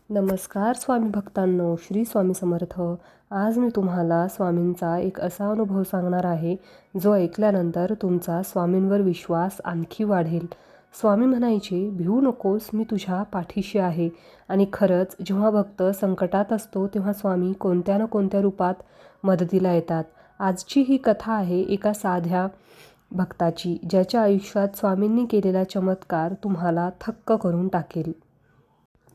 नमस्कार स्वामी भक्तांनो, श्री स्वामी समर्थ. आज मी तुम्हाला स्वामींचा एक असा अनुभव सांगणार आहे जो ऐकल्यानंतर तुमचा स्वामींवर विश्वास आणखी वाढेल. स्वामी म्हणायचे, भिवू नकोस, मी तुझ्या पाठीशी आहे. आणि खरंच जेव्हा भक्त संकटात असतो तेव्हा स्वामी कोणत्या ना कोणत्या रूपात मदतीला येतात. आजची ही कथा आहे एका साध्या भक्ताची, ज्याच्या आयुष्यात स्वामींनी केलेला चमत्कार तुम्हाला थक्क करून टाकेल.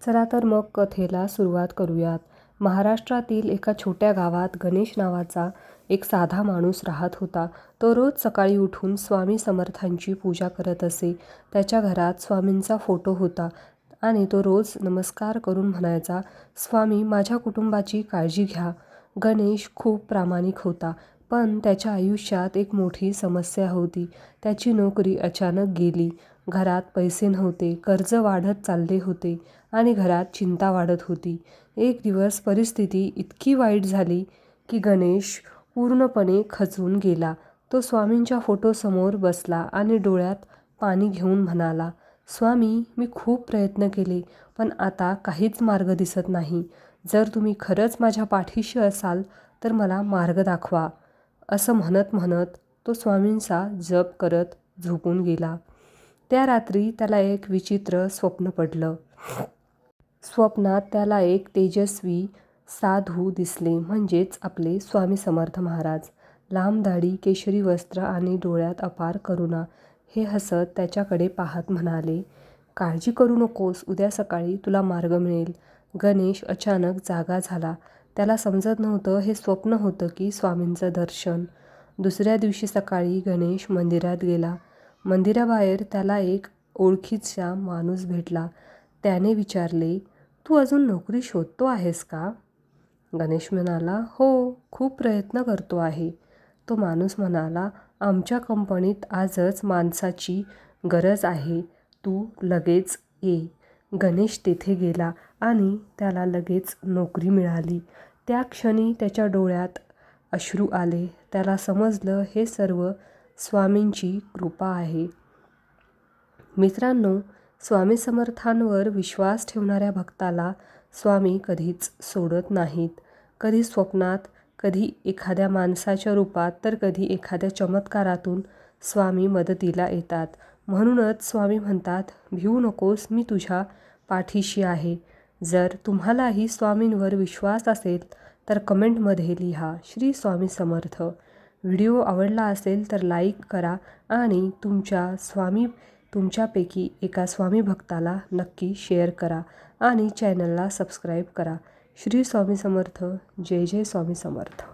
चला तर मग कथेला सुरुवात करूयात. महाराष्ट्रातील एका छोट्या गावात गणेश नावाचा एक साधा माणूस राहत होता. तो रोज सकाळी उठून स्वामी समर्थांची पूजा करत असे. त्याच्या घरात स्वामींचा फोटो होता आणि तो रोज नमस्कार करून म्हणायचा, स्वामी माझ्या कुटुंबाची काळजी घ्या. गणेश खूप प्रामाणिक होता, पण त्याच्या आयुष्यात एक मोठी समस्या होती. त्याची नोकरी अचानक गेली. घरात पैसे नव्हते, कर्ज वाढत चालले होते आणि घरात चिंता वाढत होती. एक दिवस परिस्थिती इतकी वाईट झाली की गणेश पूर्णपणे खचून गेला. तो स्वामींच्या फोटोसमोर बसला आणि डोळ्यात पाणी घेऊन म्हणाला, स्वामी मी खूप प्रयत्न केले, पण आता काहीच मार्ग दिसत नाही. जर तुम्ही खरंच माझ्या पाठीशी असाल तर मला मार्ग दाखवा. असं म्हणत म्हणत तो स्वामींचा जप करत झोपून गेला. त्या रात्री त्याला एक विचित्र स्वप्न पडलं. स्वप्नात त्याला एक तेजस्वी साधू दिसले, म्हणजेच आपले स्वामी समर्थ महाराज. लांब दाढी, केशरी वस्त्र आणि डोळ्यात अपार करुणा. हे हसत त्याच्याकडे पाहत म्हणाले, काळजी करू नकोस, उद्या सकाळी तुला मार्ग मिळेल. गणेश अचानक जागा झाला. त्याला समजत नव्हतं हे स्वप्न होतं की स्वामींचं दर्शन. दुसऱ्या दिवशी सकाळी गणेश मंदिरात गेला. मंदिराबाहेर त्याला एक ओळखीचा माणूस भेटला. त्याने विचारले, तू अजून नोकरी शोधतो आहेस का? गणेश म्हणाला, हो, खूप प्रयत्न करतो आहे. तो माणूस म्हणाला, आमच्या कंपनीत आजच माणसाची गरज आहे, तू लगेच ये. गणेश तेथे गेला आणि त्याला लगेच नोकरी मिळाली. त्या क्षणी त्याच्या डोळ्यात अश्रू आले. त्याला समजलं हे सर्व स्वामींची कृपा आहे. मित्रांनो, स्वामी समर्थांवर विश्वास ठेवणाऱ्या भक्ताला स्वामी कधीच सोडत नाहीत. कधी स्वप्नात, कधी एखाद्या माणसाच्या रूपात, तर कधी एखाद्या चमत्कारातून स्वामी मदतीला येतात. म्हणूनच स्वामी म्हणतात, भिवू नकोस, मी तुझ्या पाठीशी आहे. जर तुम्हालाही स्वामींवर विश्वास असेल तर कमेंटमध्ये लिहा, श्री स्वामी समर्थ. व्हिडिओ आवडला असेल तर लाईक करा आणि तुमच्यापैकी एका स्वामी भक्ताला नक्की शेअर करा आणि चॅनलला सबस्क्राईब करा. श्री स्वामी समर्थ. जय जय स्वामी समर्थ.